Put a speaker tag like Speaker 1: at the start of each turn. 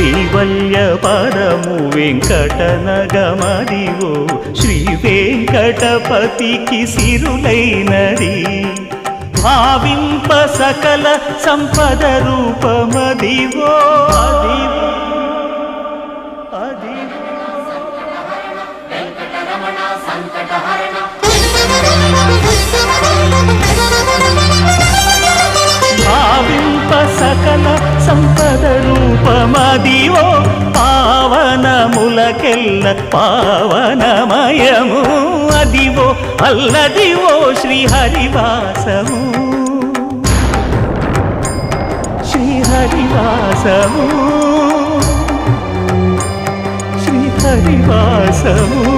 Speaker 1: కైవల్య పదము వెంకటనగమదివో శ్రీ వెంకటపతికి సిరులైనది భావింప సకల సంపద రూపమదివో అదివో భావింప సకల సంపద రూపమదివో పావనములకెల్ల పావనమయము అదివో అల్లదివో శ్రీహరివాసము శ్రీహరివాసము శ్రీహరివాసము